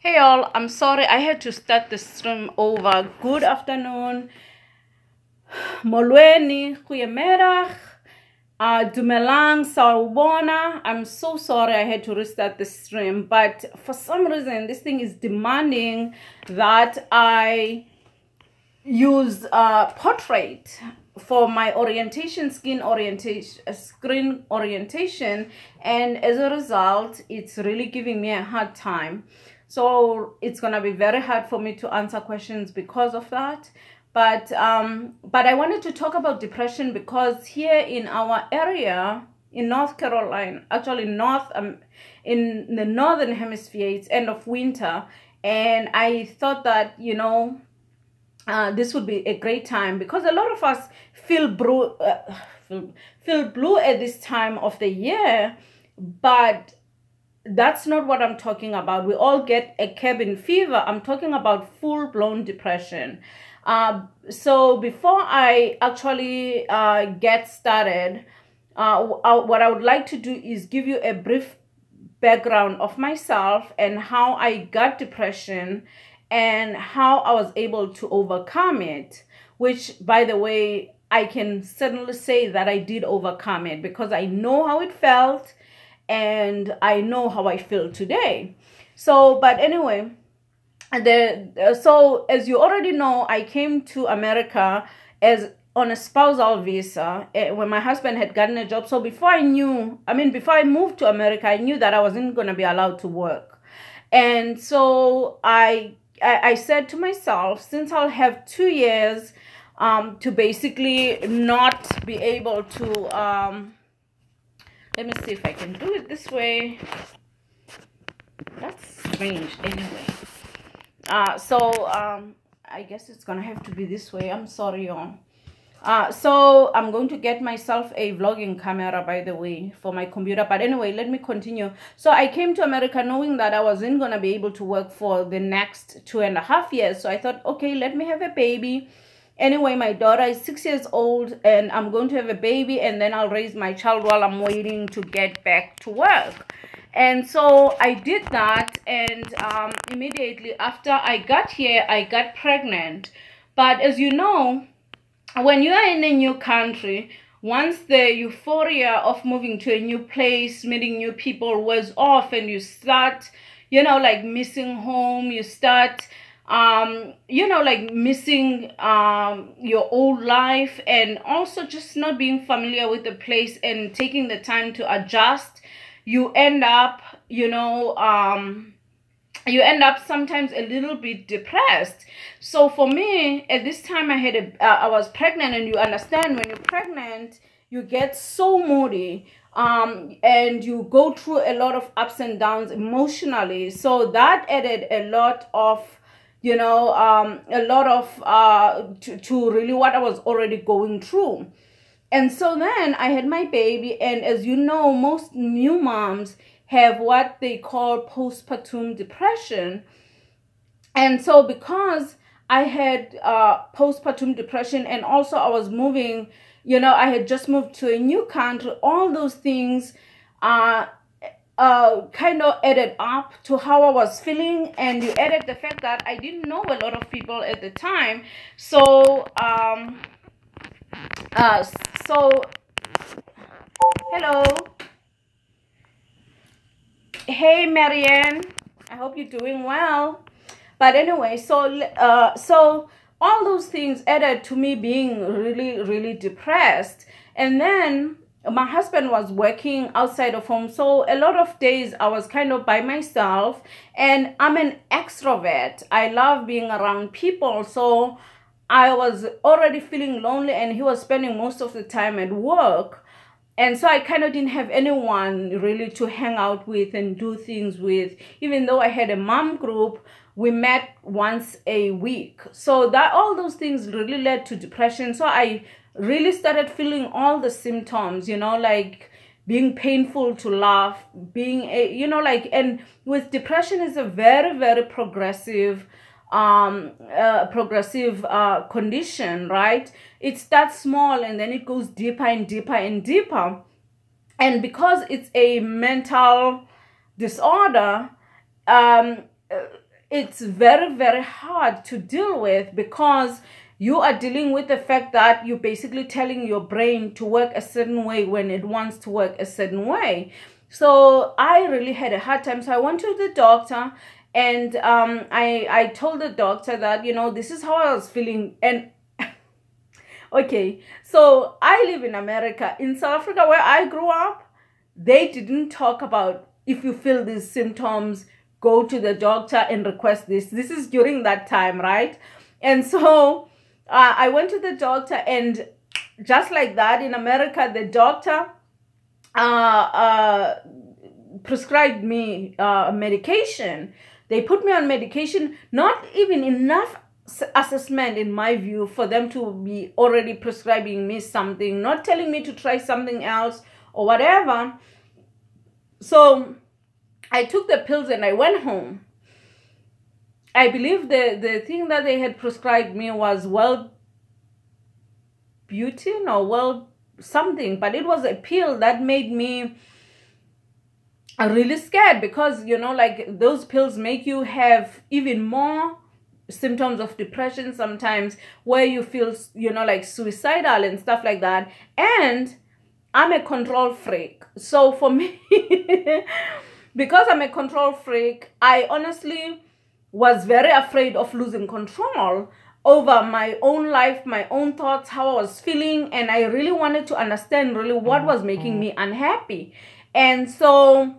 Hey all, I'm sorry I had to start the stream over. Good afternoon. Molweni, goeiemiddag. Dumelang, sawubona. I'm so sorry I had to restart the stream, but for some reason this thing is demanding that I use portrait for my screen orientation, and as a result it's really giving me a hard time. So it's gonna be very hard for me to answer questions because of that. But I wanted to talk about depression because here in our area in North Carolina, actually in the northern hemisphere, it's end of winter, and I thought that this would be a great time because a lot of us feel blue at this time of the year, but that's not what I'm talking about. We all get a cabin fever. I'm talking about full-blown depression. So before I actually get started, what I would like to do is give you a brief background of myself and how I got depression and how I was able to overcome it, which, by the way, I can certainly say that I did overcome it because I know how it felt and I know how I feel today. So, but anyway, so as you already know, I came to America on a spousal visa when my husband had gotten a job. So before I moved to America, I knew that I wasn't going to be allowed to work. And so I said to myself, since I'll have 2 years to basically not be able to, let me see if I can do it this way. That's strange anyway. I guess it's gonna have to be this way. I'm sorry, y'all. So I'm going to get myself a vlogging camera, by the way, for my computer. But anyway, let me continue. So I came to America knowing that I wasn't going to be able to work for the next 2.5 years. So I thought, okay, let me have a baby. Anyway, my daughter is 6 years old and I'm going to have a baby, and then I'll raise my child while I'm waiting to get back to work. And so I did that, and immediately after I got here, I got pregnant. But as you know, when you are in a new country, once the euphoria of moving to a new place, meeting new people wears off, and you start, like missing home, you start, like missing your old life, and also just not being familiar with the place and taking the time to adjust, you end up, sometimes a little bit depressed. So for me, at this time, I was pregnant, and you understand when you're pregnant, you get so moody, and you go through a lot of ups and downs emotionally. So that added a lot of, to really what I was already going through. And so then I had my baby, and as you know, most new moms have what they call postpartum depression. And so because I had postpartum depression, and also I was moving, I had just moved to a new country, all those things kind of added up to how I was feeling. And you added the fact that I didn't know a lot of people at the time. So hello. Hey, Marianne. I hope you're doing well. But anyway, so all those things added to me being really, really depressed. And then my husband was working outside of home. So a lot of days I was kind of by myself, and I'm an extrovert. I love being around people. So I was already feeling lonely, and he was spending most of the time at work. And so I kind of didn't have anyone really to hang out with and do things with. Even though I had a mom group, we met once a week. So that all those things really led to depression. So I really started feeling all the symptoms, like being painful to laugh, being and with depression is a very, very progressive condition, right? It starts small and then it goes deeper and deeper and deeper. And because it's a mental disorder, it's very, very hard to deal with, because you are dealing with the fact that you're basically telling your brain to work a certain way when it wants to work a certain way. So I really had a hard time. So I went to the doctor, and I told the doctor that, you know, this is how I was feeling. And okay, so I live in America. In South Africa, where I grew up, they didn't talk about, if you feel these symptoms, go to the doctor and request this. This is during that time, right? And so I went to the doctor, and just like that, in America, the doctor prescribed me medication. They put me on medication, not even enough assessment, in my view, for them to be already prescribing me something, not telling me to try something else or whatever. So I took the pills and I went home. I believe the thing that they had prescribed me was Wellbutrin or well something, but it was a pill that made me really scared, because, you know, like, those pills make you have even more symptoms of depression sometimes, where you feel, you know, like suicidal and stuff like that. And I'm a control freak. So for me, because I'm a control freak, I honestly was very afraid of losing control over my own life, my own thoughts, how I was feeling. And I really wanted to understand really what was making me unhappy. And so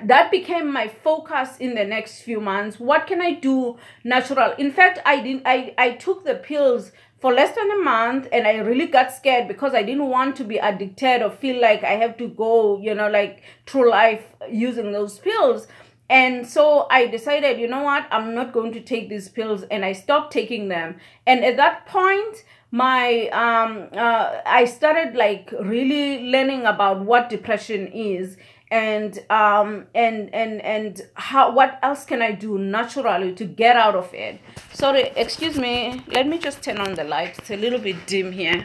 that became my focus in the next few months. What can I do natural? In fact, I took the pills for less than a month, and I really got scared, because I didn't want to be addicted or feel like I have to go, you know, like, through life using those pills. And so I decided, you know what, I'm not going to take these pills, and I stopped taking them. And at that point, my I started, like, really learning about what depression is, and how, what else can I do naturally to get out of it. Sorry, excuse me, let me just turn on the light. It's a little bit dim here.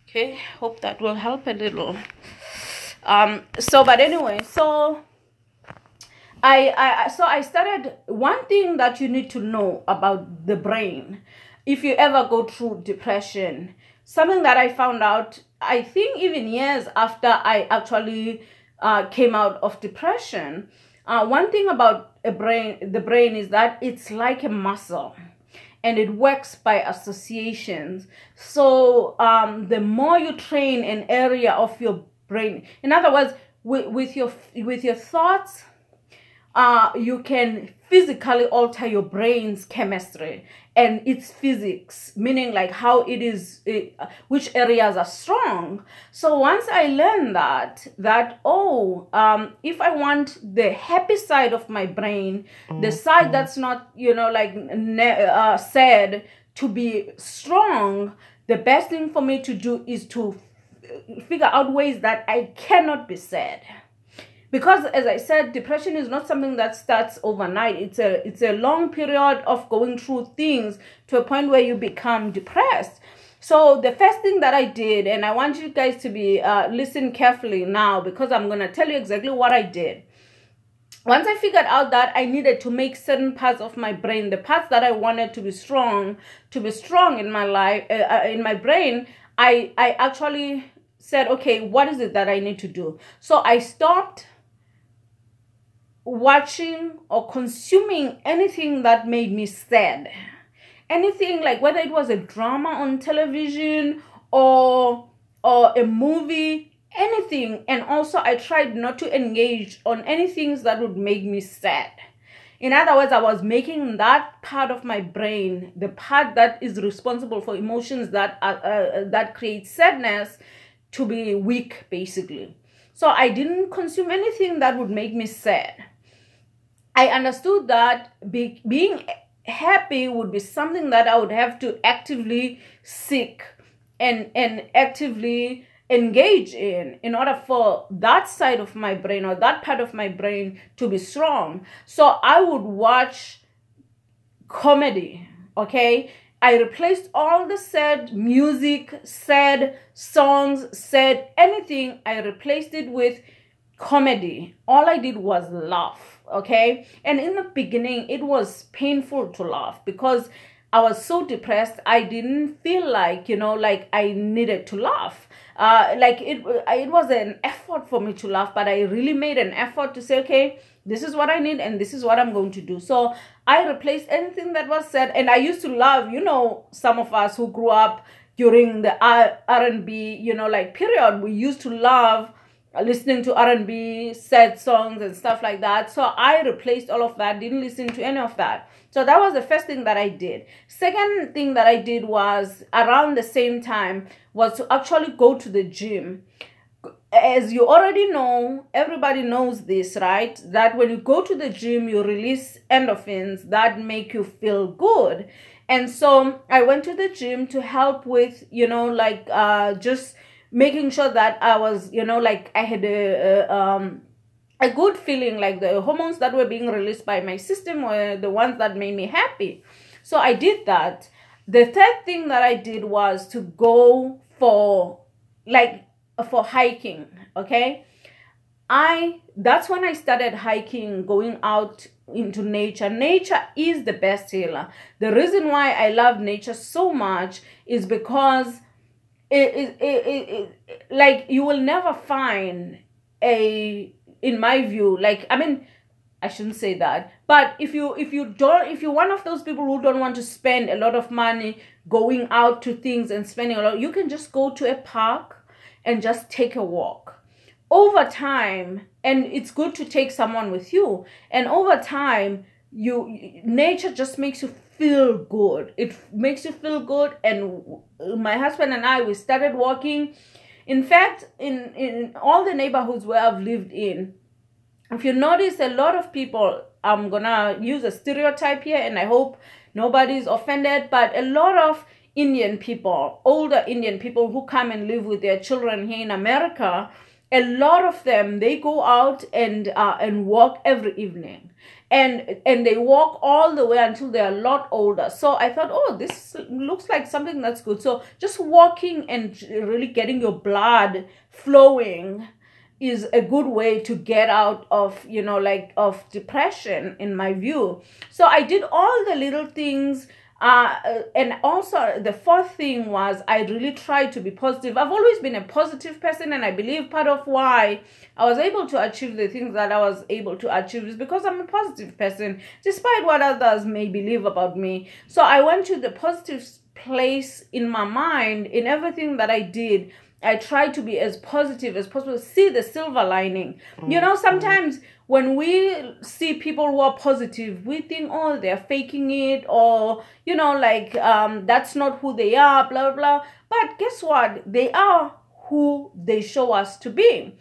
Okay, hope that will help a little. But anyway, so I started, one thing that you need to know about the brain, if you ever go through depression, something that I found out, I think even years after I actually came out of depression, one thing about the brain is that it's like a muscle, and it works by associations. So the more you train an area of your brain, in other words, with your thoughts, you can physically alter your brain's chemistry and its physics, meaning like how it is, which areas are strong. So once I learned that if I want the happy side of my brain, the side that's not, you know, like sad, to be strong, the best thing for me to do is to figure out ways that I cannot be sad. Because, as I said, depression is not something that starts overnight. It's a long period of going through things to a point where you become depressed. So the first thing that I did, and I want you guys to be listen carefully now, because I'm going to tell you exactly what I did. Once I figured out that I needed to make certain parts of my brain, the parts that I wanted to be strong in my life, in my brain, I actually said, okay, what is it that I need to do? So I stopped watching or consuming anything that made me sad. Anything, like whether it was a drama on television or a movie, anything. And also I tried not to engage on any things that would make me sad. In other words, I was making that part of my brain, the part that is responsible for emotions that create sadness, to be weak, basically. So I didn't consume anything that would make me sad. I understood that being happy would be something that I would have to actively seek and actively engage in order for that side of my brain or that part of my brain to be strong. So I would watch comedy, okay? I replaced all the sad music, sad songs, sad anything. I replaced it with comedy. All I did was laugh, okay? And in the beginning, it was painful to laugh because I was so depressed. I didn't feel like, like I needed to laugh. Like it was an effort for me to laugh, but I really made an effort to say, okay, this is what I need and this is what I'm going to do. So I replaced anything that was said. And I used to love, some of us who grew up during the R&B, like period, we used to love listening to R&B, sad songs and stuff like that. So I replaced all of that, didn't listen to any of that. So that was the first thing that I did. Second thing that I did was around the same time was to actually go to the gym. As you already know, everybody knows this, right? That when you go to the gym, you release endorphins that make you feel good. And so I went to the gym to help with, just making sure that I was, I had a good feeling, like the hormones that were being released by my system were the ones that made me happy. So I did that. The third thing that I did was to go for hiking, okay? That's when I started hiking, going out into nature. Nature is the best healer. The reason why I love nature so much is because like you will never find in my view, I shouldn't say that, but if you're one of those people who don't want to spend a lot of money going out to things and spending a lot, you can just go to a park and just take a walk. Over time, and it's good to take someone with you, and over time, nature just makes you feel good. It makes you feel good. And my husband and I, we started walking. In fact, in all the neighborhoods where I've lived in, if you notice, a lot of people, I'm gonna use a stereotype here and I hope nobody's offended, but a lot of Indian people, older Indian people who come and live with their children here in America, a lot of them, they go out and walk every evening. And they walk all the way until they're a lot older. So I thought, oh, this looks like something that's good. So just walking and really getting your blood flowing is a good way to get out of, of depression, in my view. So I did all the little things. And also the fourth thing was I really tried to be positive. I've always been a positive person, and I believe part of why I was able to achieve the things that I was able to achieve is because I'm a positive person, despite what others may believe about me. So I went to the positive place in my mind. In everything that I did, I tried to be as positive as possible, see the silver lining. Sometimes when we see people who are positive, we think, oh, they're faking it, or, that's not who they are, blah, blah. But guess what? They are who they show us to be.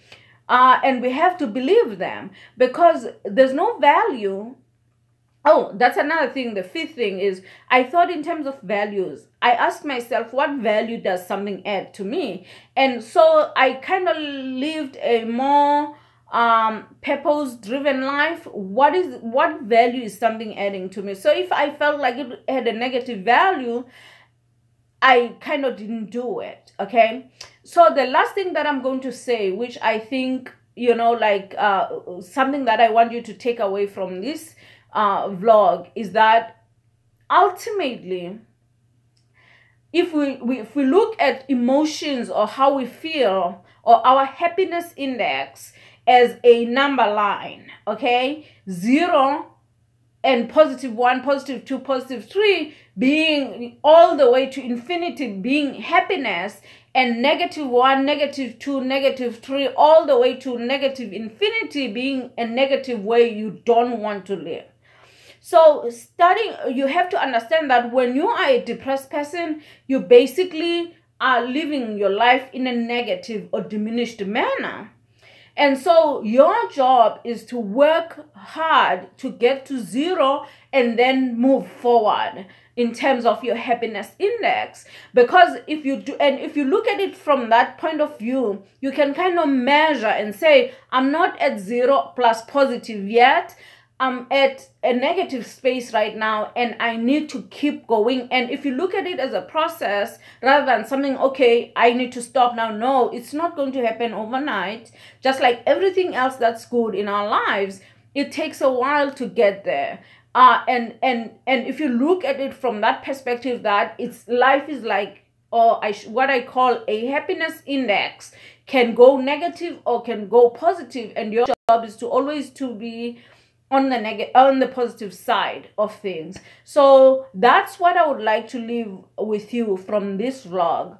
And we have to believe them, because there's no value. Oh, that's another thing. The fifth thing is I thought in terms of values. I asked myself, what value does something add to me? And so I kind of lived a more purpose-driven life. What value is something adding to me? So if I felt like it had a negative value, I kind of didn't do it, okay? So the last thing that I'm going to say, which I think, something that I want you to take away from this vlog, is that ultimately, if we look at emotions or how we feel, or our happiness index as a number line, okay, 0 and +1, +2, +3 being all the way to infinity being happiness, and -1, -2, -3 all the way to negative infinity being a negative way you don't want to live. So you have to understand that when you are a depressed person, you basically are living your life in a negative or diminished manner. And so your job is to work hard to get to 0 and then move forward in terms of your happiness index. Because if you look at it from that point of view, you can kind of measure and say, I'm not at 0 plus positive yet. I'm at a negative space right now and I need to keep going. And if you look at it as a process rather than something, okay, I need to stop now. No, it's not going to happen overnight. Just like everything else that's good in our lives, it takes a while to get there. And if you look at it from that perspective, that it's life is like, or what I call a happiness index, can go negative or can go positive, and your job is to always to be on the positive side of things. So that's what I would like to leave with you from this vlog.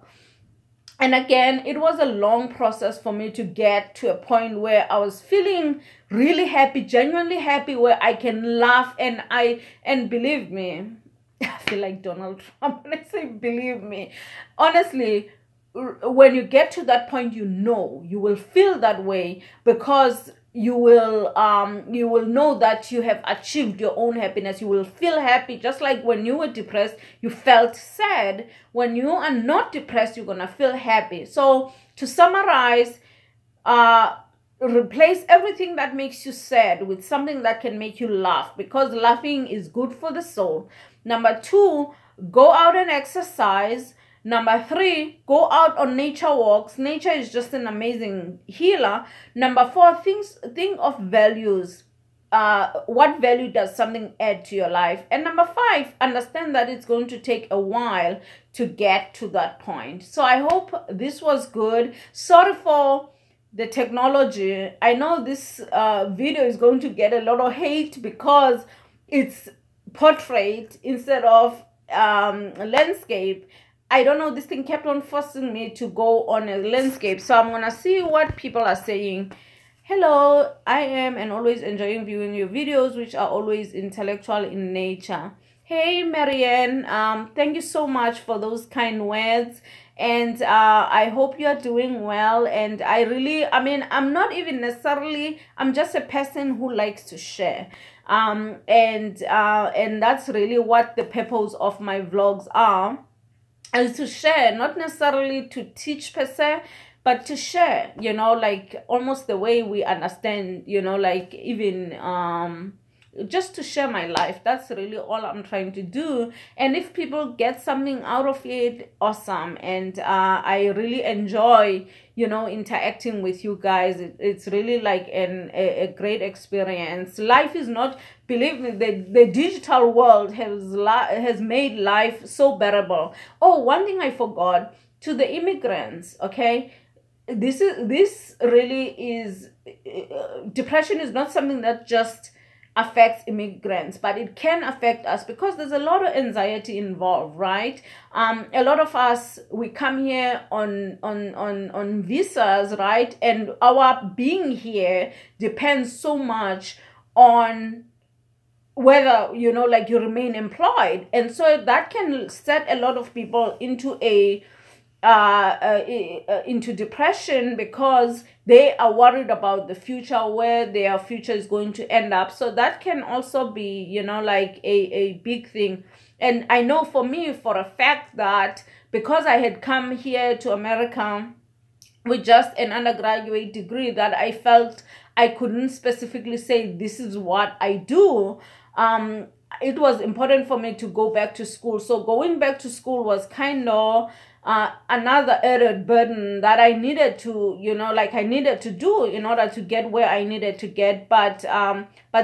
And again, it was a long process for me to get to a point where I was feeling really happy, genuinely happy, where I can laugh. And believe me, I feel like Donald Trump when I say believe me. Honestly, when you get to that point, you will feel that way, because you will know that you have achieved your own happiness. You will feel happy, just like when you were depressed, you felt sad. When you are not depressed, you're gonna feel happy. So to summarize, replace everything that makes you sad with something that can make you laugh, because laughing is good for the soul. Number 2, go out and exercise. Number 3, go out on nature walks. Nature is just an amazing healer. Number 4, think of values. What value does something add to your life? And number 5, understand that it's going to take a while to get to that point. So I hope this was good. Sorry for the technology. I know this video is going to get a lot of hate because it's portrait instead of landscape. I don't know, this thing kept on forcing me to go on a landscape. So I'm gonna see what people are saying. Hello, I am and always enjoying viewing your videos, which are always intellectual in nature. Hey Marianne, thank you so much for those kind words. And I hope you are doing well. And I'm not even necessarily, I'm just a person who likes to share. And that's really what the purpose of my vlogs are. And to share, not necessarily to teach per se, but to share, like almost the way we understand, like even just to share my life. That's really all I'm trying to do. And if people get something out of it, awesome. And I really enjoy, interacting with you guys. It's really like a great experience. Life is not, believe me, the digital world has made life so bearable. Oh, one thing I forgot, to the immigrants, okay, this really is depression is not something that just affects immigrants, but it can affect us, because there's a lot of anxiety involved, right? A lot of us, we come here on visas, right? And our being here depends so much on whether you remain employed. And so that can set a lot of people into into depression, because they are worried about the future, where their future is going to end up. So that can also be like a big thing. And I know for me, for a fact, that because I had come here to America with just an undergraduate degree, that I felt I couldn't specifically say this is what I do. It was important for me to go back to school. So going back to school was kind of another added burden that I needed to, I needed to do in order to get where I needed to get. But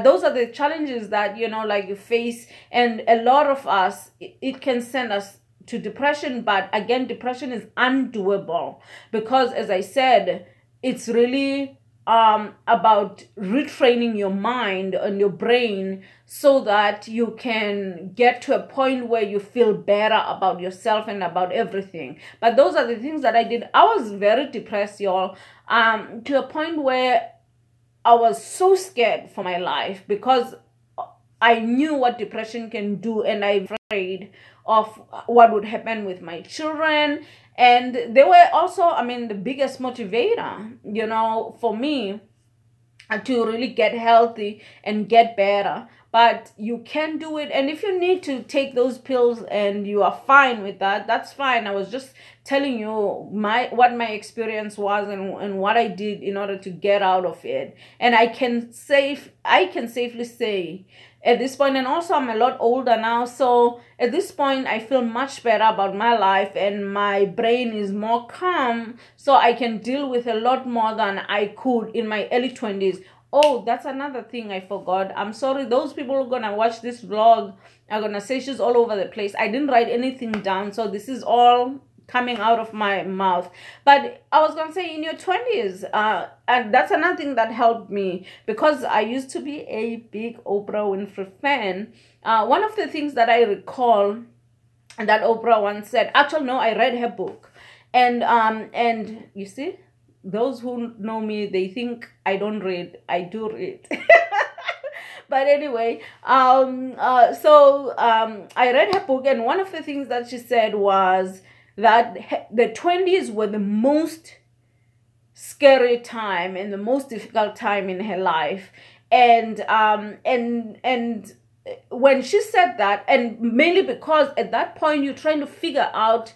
those are the challenges that, you face. And a lot of us, it can send us to depression. But again, depression is undoable, because as I said, it's really about retraining your mind and your brain, so that you can get to a point where you feel better about yourself and about everything. But those are the things that I did. I was very depressed, y'all, to a point where I was so scared for my life, because I knew what depression can do, and I was afraid of what would happen with my children. And they were also, the biggest motivator, for me to really get healthy and get better. but you can do it. And if you need to take those pills and you are fine with that, that's fine. I was just telling you what my experience was and what I did in order to get out of it. And I can safely say at this point, and also I'm a lot older now, so at this point I feel much better about my life and my brain is more calm, so I can deal with a lot more than I could in my early 20s. Oh, that's another thing I forgot. I'm sorry, those people who are gonna watch this vlog are gonna say she's all over the place. I didn't write anything down, so this is all coming out of my mouth. But I was gonna say, in your 20s, and that's another thing that helped me, because I used to be a big Oprah Winfrey fan. One of the things that I recall that Oprah once said, actually no, I read her book, and you see, those who know me, they think I don't read. I do read. But anyway, I read her book, and one of the things that she said was that the 20s were the most scary time and the most difficult time in her life. And when she said that, and mainly because at that point you're trying to figure out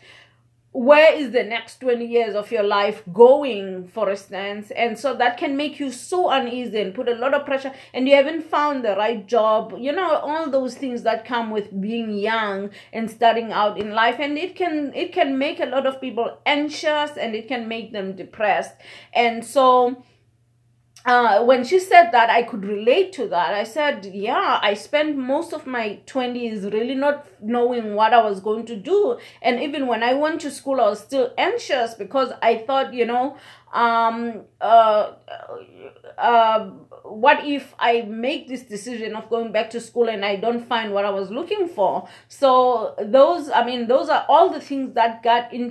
where is the next 20 years of your life going, for instance, and so that can make you so uneasy and put a lot of pressure, and you haven't found the right job, all those things that come with being young and starting out in life. And it can make a lot of people anxious, and it can make them depressed. And so when she said that, I could relate to that. I said, yeah, I spent most of my 20s really not knowing what I was going to do. And even when I went to school, I was still anxious, because I thought, what if I make this decision of going back to school and I don't find what I was looking for? So those are all the things that got me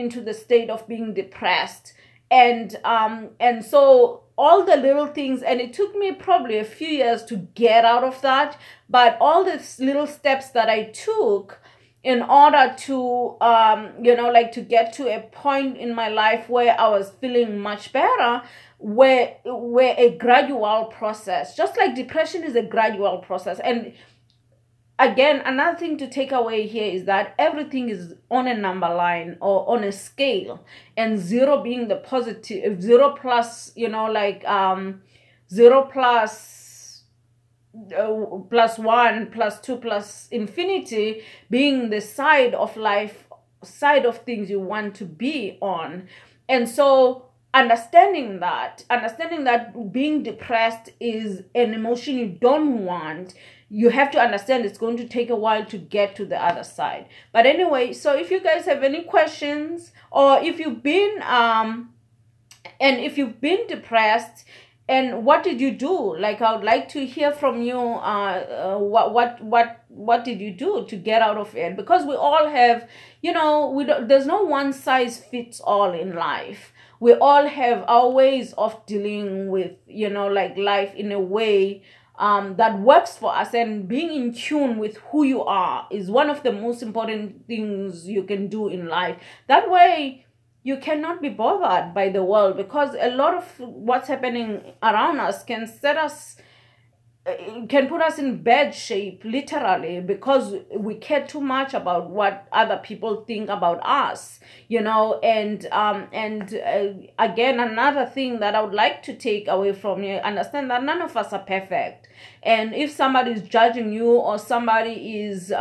into the state of being depressed. And so all the little things, and it took me probably a few years to get out of that, but all the little steps that I took in order to, to get to a point in my life where I was feeling much better, were a gradual process. Just like depression is a gradual process. And again, another thing to take away here is that everything is on a number line or on a scale, and 0 being the positive, 0 plus, 0 plus 1 plus 2 plus infinity being the side of life, side of things you want to be on. And so understanding that being depressed is an emotion you don't want, you have to understand it's going to take a while to get to the other side. But anyway, so if you guys have any questions, or if you've been depressed, and what did you do? Like, I would like to hear from you. What did you do to get out of it? Because we all have, there's no one size fits all in life. We all have our ways of dealing with, life in a way that works for us. And being in tune with who you are is one of the most important things you can do in life. That way, you cannot be bothered by the world, because a lot of what's happening around us can put us in bad shape, literally, because we care too much about what other people think about us, and again, another thing that I would like to take away from you, understand that none of us are perfect. And if somebody is judging you, or somebody is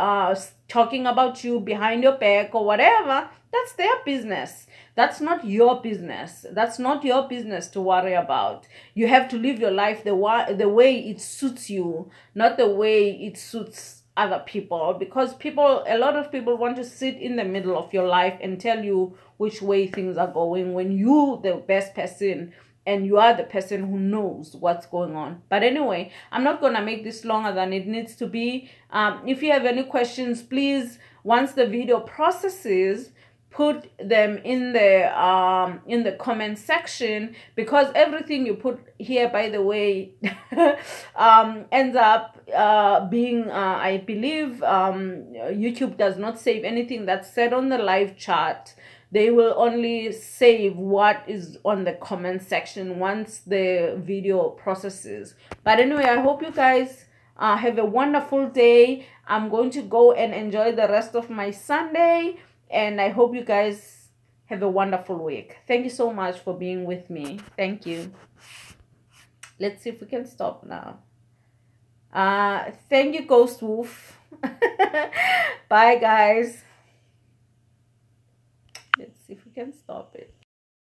talking about you behind your back or whatever, that's their business. That's not your business. That's not your business to worry about. You have to live your life the way it suits you, not the way it suits other people. Because a lot of people want to sit in the middle of your life and tell you which way things are going, when you the best person and you are the person who knows what's going on. But anyway, I'm not going to make this longer than it needs to be. If you have any questions, please, once the video processes, put them in the comment section, because everything you put here, by the way, ends up being, I believe, YouTube does not save anything that's said on the live chat they will only save what is on the comment section once the video processes. But anyway, I hope you guys have a wonderful day. I'm going to go and enjoy the rest of my Sunday, and I hope you guys have a wonderful week. Thank you so much for being with me. Thank you. Let's see if we can stop now. Thank you, Ghost Wolf. Bye, guys. Let's see if we can stop it.